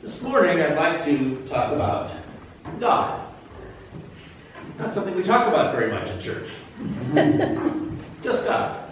This morning I'd like to talk about God. Not something we talk about very much in church. Just God.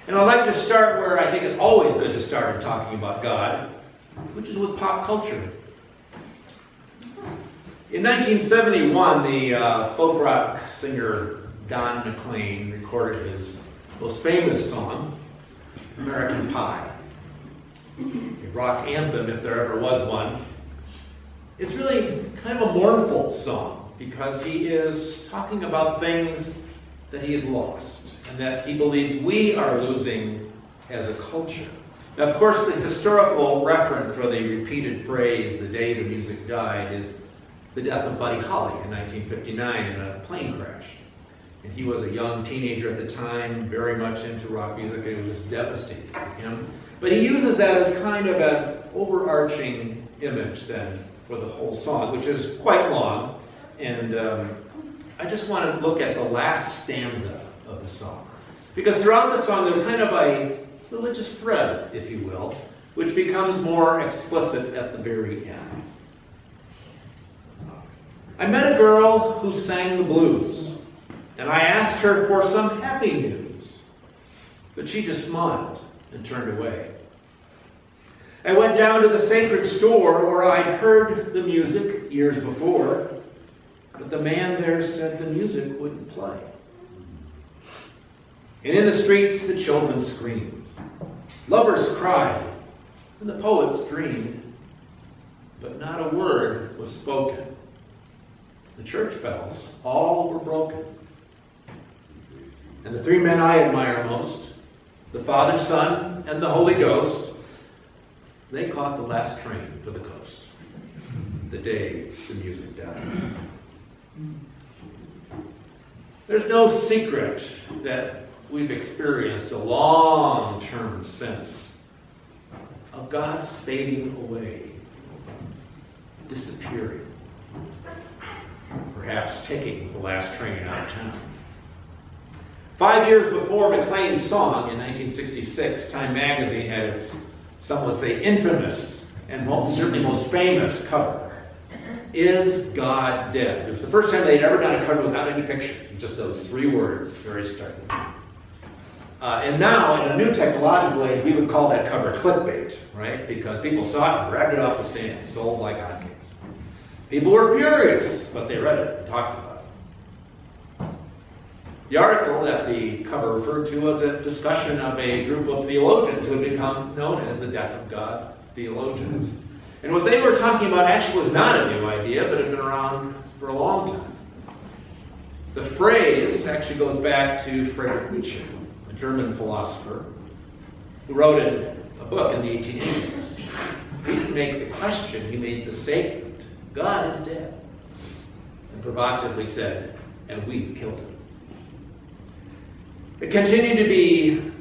And I'd like to start where I think it's always good to start in talking about God, which is with pop culture. In 1971, the folk rock singer Don McLean recorded his most famous song, American Pie. A rock anthem, if there ever was one. It's really kind of a mournful song because he is talking about things that he has lost and that he believes we are losing as a culture. Now, of course, the historical reference for the repeated phrase, the day the music died, is the death of Buddy Holly in 1959 in a plane crash. And he was a young teenager at the time, very much into rock music, and it was just devastating for him. But he uses that as kind of an overarching image then for the whole song, which is quite long. And I just want to look at the last stanza of the song. Because throughout the song there's kind of a religious thread, if you will, which becomes more explicit at the very end. I met a girl who sang the blues, and I asked her for some happy news, but she just smiled and turned away. I went down to the sacred store where I'd heard the music years before, but the man there said the music wouldn't play. And in the streets the children screamed, lovers cried, and the poets dreamed, but not a word was spoken. The church bells all were broken. And the three men I admire most, the Father, Son, and the Holy Ghost, they caught the last train for the coast, the day the music died. There's no secret that we've experienced a long-term sense of God's fading away, disappearing, perhaps taking the last train out of town. 5 years before McLean's song in 1966, Time magazine had its, some would say, infamous and certainly most famous cover, Is God Dead? It was the first time they'd ever done a cover without any pictures, just those three words, very startling. And now, in a new technological age, we would call that cover clickbait, right? Because people saw it and grabbed it off the stand, sold like hotcakes. People were furious, but they read it and talked about it. The article that the cover referred to was a discussion of a group of theologians who had become known as the Death of God theologians. And what they were talking about actually was not a new idea, but had been around for a long time. The phrase actually goes back to Friedrich Nietzsche, a German philosopher, who wrote a book in the 1880s. He didn't make the question, he made the statement, God is dead. And provocatively said, and we've killed him. It continued to be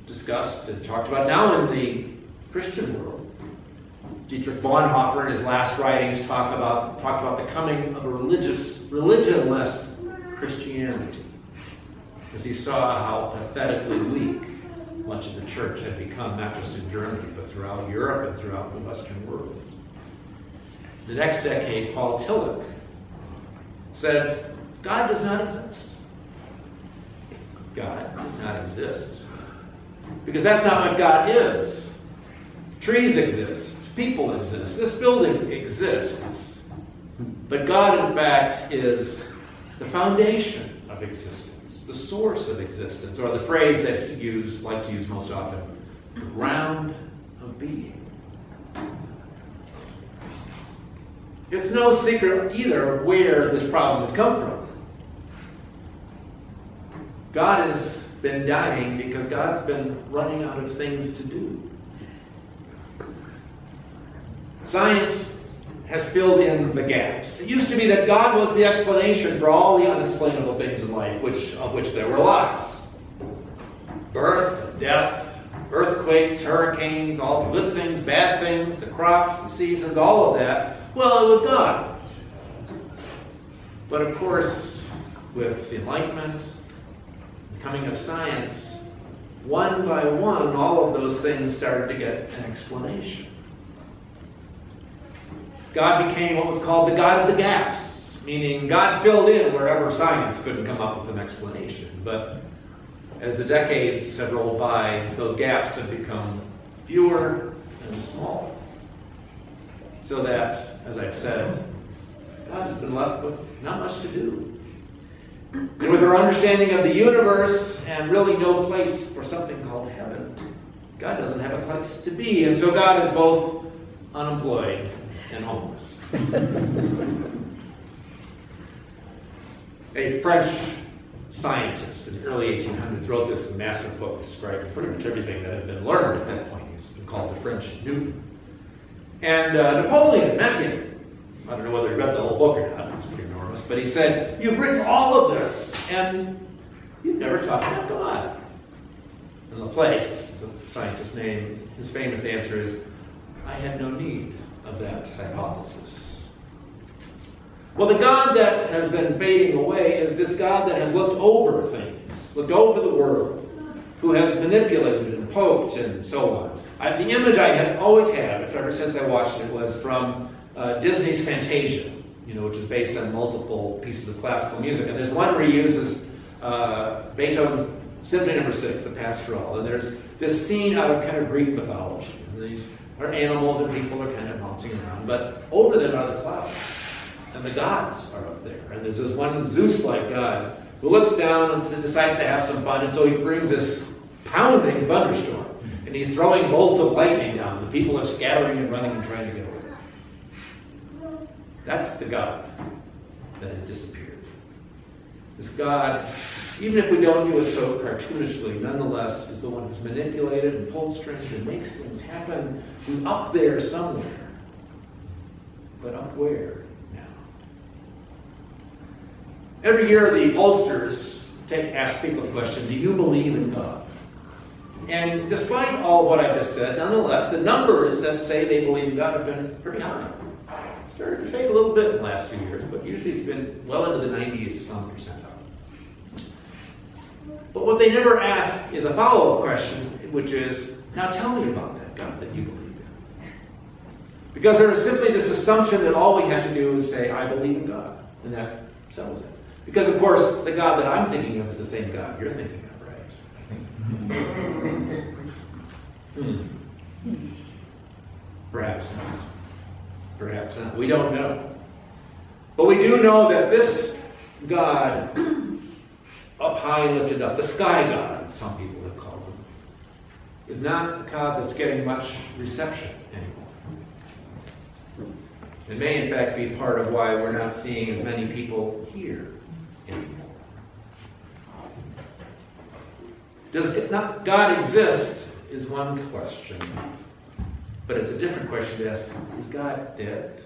discussed and talked about now in the Christian world. Dietrich Bonhoeffer in his last writings talked about the coming of a religionless Christianity, as he saw how pathetically weak much of the church had become, not just in Germany, but throughout Europe and throughout the Western world. The next decade, Paul Tillich said, God does not exist. God does not exist. Because that's not what God is. Trees exist. People exist. This building exists. But God, in fact, is the foundation of existence, the source of existence, or the phrase that he liked to use most often, the ground of being. It's no secret either where this problem has come from. God has been dying because God's been running out of things to do. Science has filled in the gaps. It used to be that God was the explanation for all the unexplainable things in life, of which there were lots. Birth, death, earthquakes, hurricanes, all the good things, bad things, the crops, the seasons, all of that. Well, it was God. But of course, with the Enlightenment, coming of science, one by one, all of those things started to get an explanation. God became what was called the God of the gaps, meaning God filled in wherever science couldn't come up with an explanation. But as the decades have rolled by, those gaps have become fewer and smaller. So that, as I've said, God has been left with not much to do. And with our understanding of the universe and really no place for something called heaven, God doesn't have a place to be. And so God is both unemployed and homeless. A French scientist in the early 1800s wrote this massive book describing pretty much everything that had been learned at that point. It's been called the French Newton. And Napoleon met him. I don't know whether he read the whole book or not. It's pretty enormous. But he said, "You've written all of this, and you've never talked about God." And Laplace, the scientist's name, his famous answer is, "I had no need of that hypothesis." Well, the God that has been fading away is this God that has looked over things, looked over the world, who has manipulated and poked and so on. The image I had always had, ever since I watched it, was from Disney's Fantasia, which is based on multiple pieces of classical music. And there's one where he uses Beethoven's Symphony No. 6, the Pastoral. And there's this scene out of kind of Greek mythology. And these are animals and people are kind of bouncing around. But over them are the clouds. And the gods are up there. And there's this one Zeus-like god who looks down and decides to have some fun. And so he brings this pounding thunderstorm. And he's throwing bolts of lightning down. The people are scattering and running and trying to get away. That's the God that has disappeared. This God, even if we don't do it so cartoonishly, nonetheless is the one who's manipulated and pulled strings and makes things happen, who's up there somewhere. But up where now? Every year the pollsters ask people the question, do you believe in God? And despite all of what I've just said, nonetheless, the numbers that say they believe in God have been pretty high. Started to fade a little bit in the last few years, but usually it's been well into the 90s some percentile. But what they never ask is a follow-up question, which is, now tell me about that God that you believe in. Because there is simply this assumption that all we have to do is say, I believe in God, and that settles it. Because, of course, the God that I'm thinking of is the same God you're thinking of, right? Perhaps not. Perhaps not. We don't know. But we do know that this God, up high and lifted up, the sky God, as some people have called him, is not a God that's getting much reception anymore. It may, in fact, be part of why we're not seeing as many people here anymore. Does God exist is one question. But it's a different question to ask, is God dead?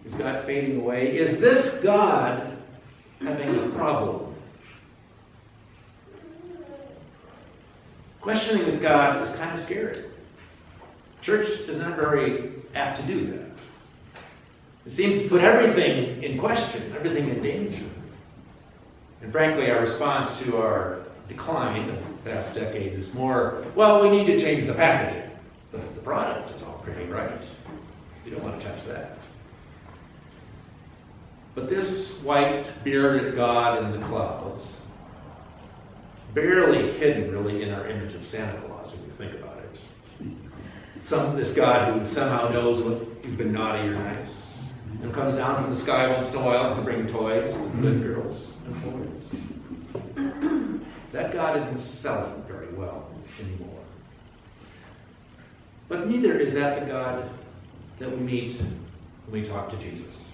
Is God fading away? Is this God having a problem? Questioning this God is kind of scary. Church is not very apt to do that. It seems to put everything in question, everything in danger. And frankly, our response to our decline of the past decades is more, well, we need to change the packaging. But the product is all pretty, right? You don't want to touch that. But this white, bearded God in the clouds, barely hidden really in our image of Santa Claus, when you think about it. This God who somehow knows when you've been naughty or nice, and comes down from the sky once in a while to bring toys to good girls and boys. That God isn't selling very well anymore. But neither is that the God that we meet when we talk to Jesus.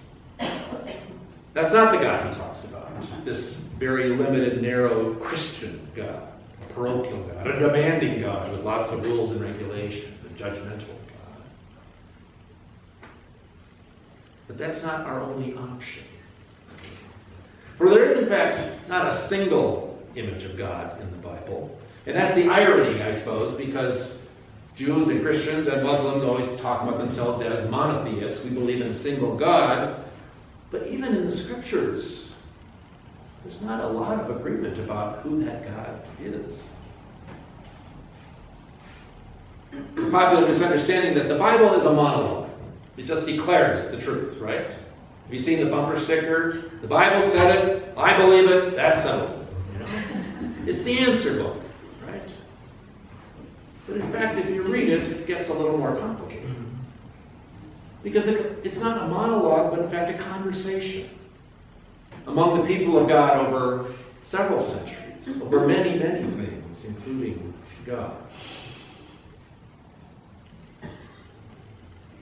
That's not the God he talks about. This very limited, narrow Christian God, a parochial God, a demanding God with lots of rules and regulations, a judgmental God. But that's not our only option. For there is, in fact, not a single image of God in the Bible. And that's the irony, I suppose, because Jews and Christians and Muslims always talk about themselves as monotheists. We believe in a single God. But even in the scriptures, there's not a lot of agreement about who that God is. There's a popular misunderstanding that the Bible is a monologue. It just declares the truth, right? Have you seen the bumper sticker? The Bible said it, I believe it, that settles it. You know? It's the answer book, right? But in fact, if you read it, it gets a little more complicated. Because it's not a monologue, but in fact a conversation among the people of God over several centuries, over many, many things, including God.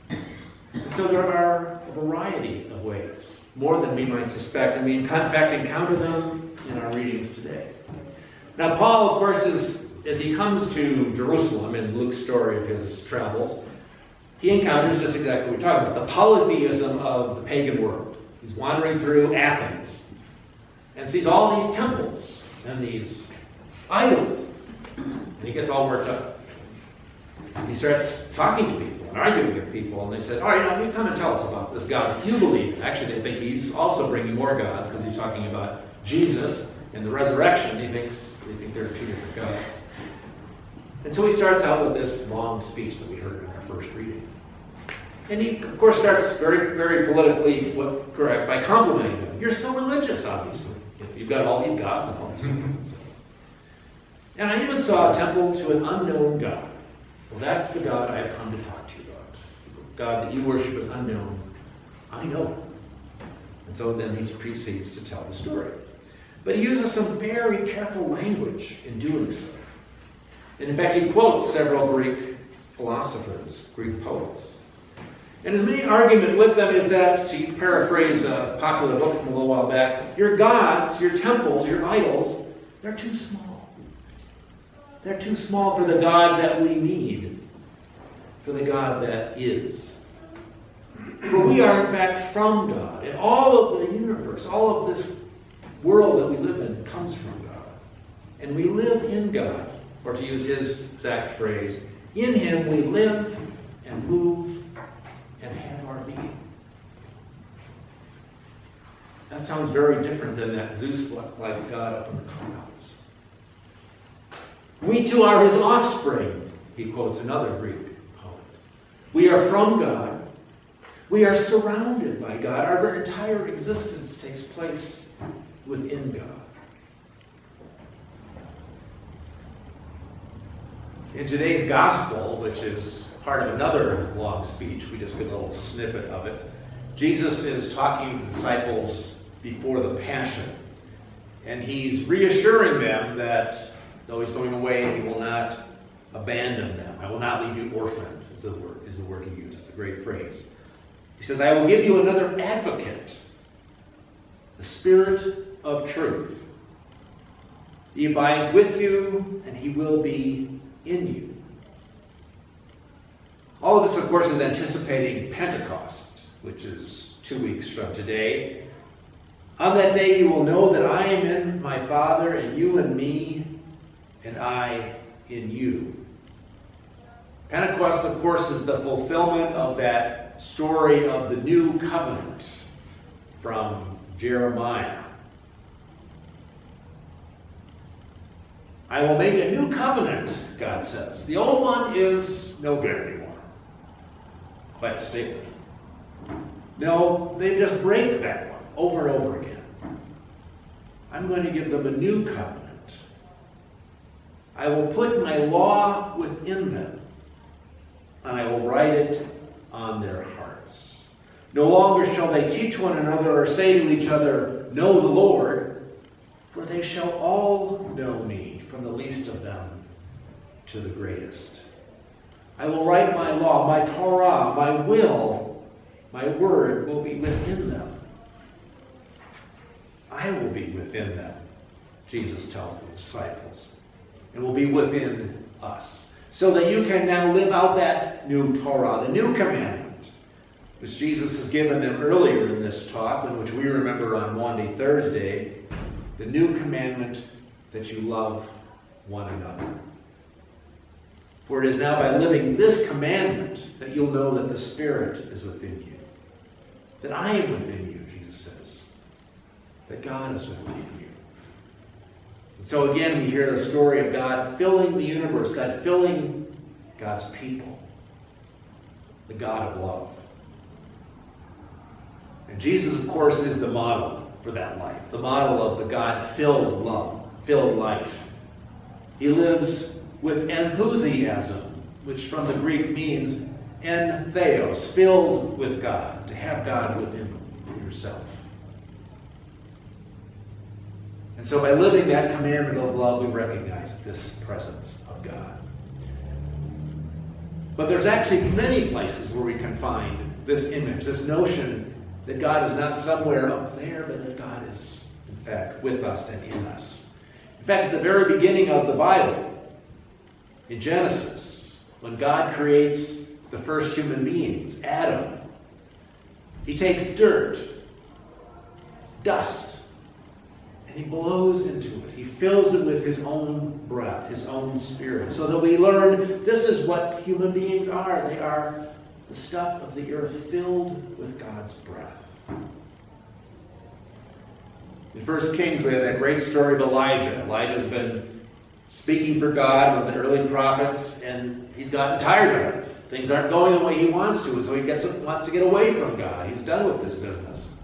And so there are a variety of ways, more than we might suspect, and we in fact encounter them in our readings today. Now Paul, of course, as he comes to Jerusalem in Luke's story of his travels, he encounters just exactly what we're talking about, the polytheism of the pagan world. He's wandering through Athens and sees all these temples and these idols, and he gets all worked up. And he starts talking to people and arguing with people, and they said, all right, you come and tell us about this God that you believe in. Actually, they think he's also bringing more gods because he's talking about Jesus and the resurrection. They think there are two different gods. And so he starts out with this long speech that we heard in our first reading. And he, of course, starts very, very politically correct by complimenting them. You're so religious, obviously. You've got all these gods and all these temples and so on. And I even saw a temple to an unknown God. Well, that's the God I have come to talk to you about. God that you worship is unknown. I know him. And so then he proceeds to tell the story. But he uses some very careful language in doing so. And in fact, he quotes several Greek philosophers, Greek poets. And his main argument with them is that, to paraphrase a popular book from a little while back, your gods, your temples, your idols, they're too small. They're too small for the God that we need, for the God that is. For we are, in fact, from God. And all of the universe, all of this world that we live in comes from God. And we live in God. Or to use his exact phrase, in him we live and move and have our being. That sounds very different than that Zeus-like God up in the clouds. We too are his offspring, he quotes another Greek poet. We are from God. We are surrounded by God. Our entire existence takes place within God. In today's gospel, which is part of another long speech, we just get a little snippet of it. Jesus is talking to the disciples before the Passion, and he's reassuring them that though he's going away, he will not abandon them. I will not leave you orphaned, is the word he used. It's a great phrase. He says, I will give you another advocate, the Spirit of truth. He abides with you, and he will be in you. All of this, of course, is anticipating Pentecost, which is 2 weeks from today. On that day you will know that I am in my Father, and you in me, and I in you. Pentecost, of course, is the fulfillment of that story of the new covenant from Jeremiah. I will make a new covenant, God says. The old one is no good anymore. Quite a statement. No, they just break that one over and over again. I'm going to give them a new covenant. I will put my law within them, and I will write it on their hearts. No longer shall they teach one another or say to each other, know the Lord, for they shall all know me, from the least of them to the greatest. I will write my law, my Torah, my will, my word will be within them. I will be within them, Jesus tells the disciples, and will be within us, so that you can now live out that new Torah, the new commandment, which Jesus has given them earlier in this talk, and which we remember on Maundy Thursday, the new commandment that you love one another. For it is now by living this commandment that you'll know that the Spirit is within you, that I am within you, Jesus says, that God is within you. And so again, we hear the story of God filling the universe, God filling God's people, the God of love. And Jesus, of course, is the model for that life, the model of the God-filled love, filled life. He lives with enthusiasm, which from the Greek means entheos, filled with God, to have God within yourself. And so by living that commandment of love, we recognize this presence of God. But there's actually many places where we can find this image, this notion that God is not somewhere up there, but that God is, in fact, with us and in us. In fact, at the very beginning of the Bible, in Genesis, when God creates the first human beings, Adam, he takes dirt, dust, and he blows into it. He fills it with his own breath, his own spirit, so that we learn this is what human beings are. They are the stuff of the earth filled with God's breath. In 1 Kings, we have that great story of Elijah. Elijah's been speaking for God with the early prophets, and he's gotten tired of it. Things aren't going the way he wants to, and so he wants to get away from God. He's done with this business.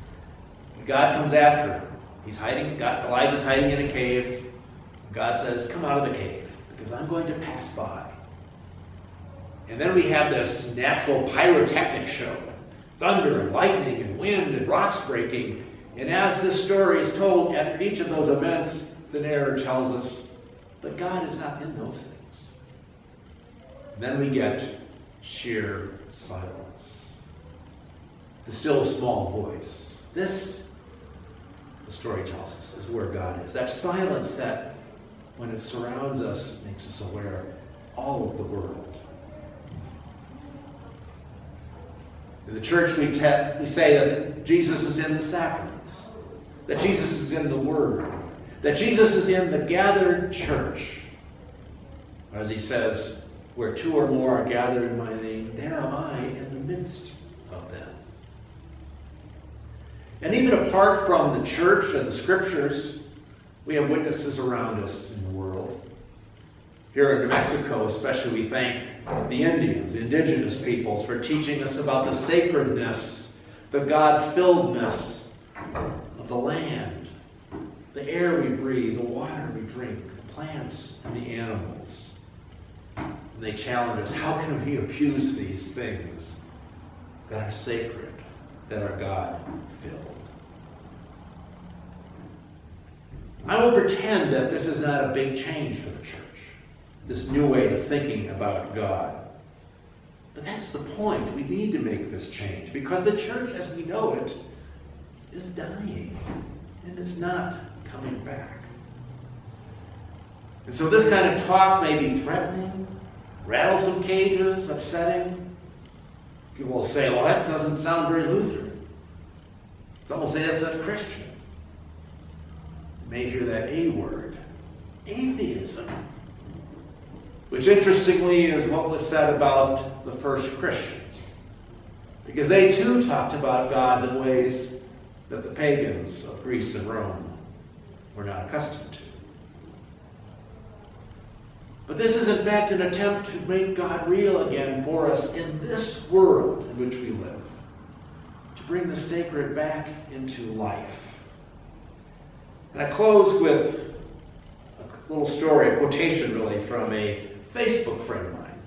And God comes after him. Elijah's hiding in a cave. God says, come out of the cave, because I'm going to pass by. And then we have this natural pyrotechnic show. Thunder and lightning and wind and rocks breaking. And as this story is told, after each of those events, the narrator tells us, but God is not in those things. And then we get sheer silence. The still small voice. This, the story tells us, is where God is. That silence that, when it surrounds us, makes us aware of all of the world. In the church, we say that Jesus is in the sacraments, that Jesus is in the Word, that Jesus is in the gathered church. As he says, where two or more are gathered in my name, there am I in the midst of them. And even apart from the church and the scriptures, we have witnesses around us in the world. Here in New Mexico, especially, we thank the Indians, the indigenous peoples, for teaching us about the sacredness, the God-filledness of the land, the air we breathe, the water we drink, the plants and the animals. And they challenge us, how can we abuse these things that are sacred, that are God-filled? I will pretend that this is not a big change for the church, this new way of thinking about God. But that's the point. We need to make this change because the church as we know it is dying and it's not coming back. And so this kind of talk may be threatening, rattle some cages, upsetting. People will say, well, that doesn't sound very Lutheran. Some will say that's not Christian. You may hear that A word, atheism. Which interestingly is what was said about the first Christians. Because they too talked about gods in ways that the pagans of Greece and Rome were not accustomed to. But this is in fact an attempt to make God real again for us in this world in which we live. To bring the sacred back into life. And I close with a little story, a quotation really, from a Facebook friend of mine.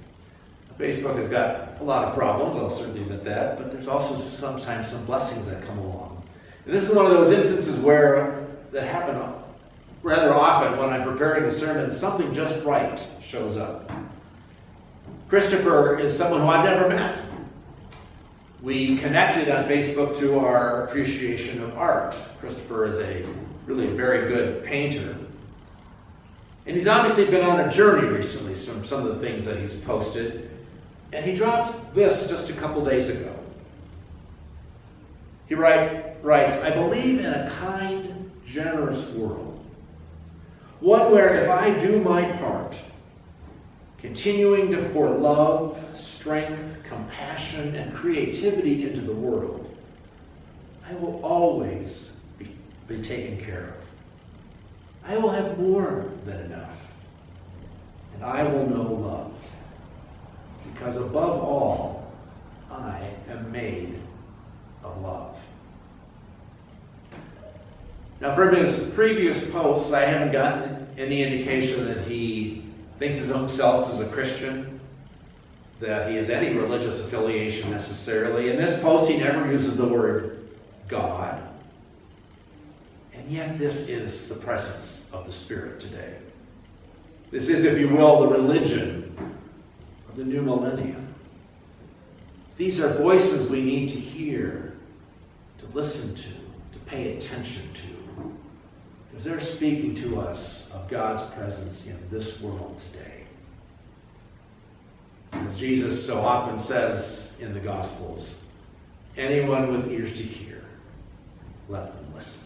Facebook has got a lot of problems, I'll certainly admit that, but there's also sometimes some blessings that come along. And this is one of those instances that happen rather often when I'm preparing the sermon, something just right shows up. Christopher is someone who I've never met. We connected on Facebook through our appreciation of art. Christopher is really a very good painter. And he's obviously been on a journey recently, some of the things that he's posted. And he dropped this just a couple days ago. He writes, I believe in a kind, generous world. One where if I do my part, continuing to pour love, strength, compassion, and creativity into the world, I will always be taken care of. I will have more than enough, and I will know love, because above all, I am made of love. Now, from his previous posts, I haven't gotten any indication that he thinks of himself as a Christian, that he has any religious affiliation necessarily. In this post, he never uses the word God. And yet, this is the presence of the Spirit today. This is, if you will, the religion of the new millennium. These are voices we need to hear, to listen to pay attention to, because they're speaking to us of God's presence in this world today. As Jesus so often says in the Gospels, anyone with ears to hear, let them listen.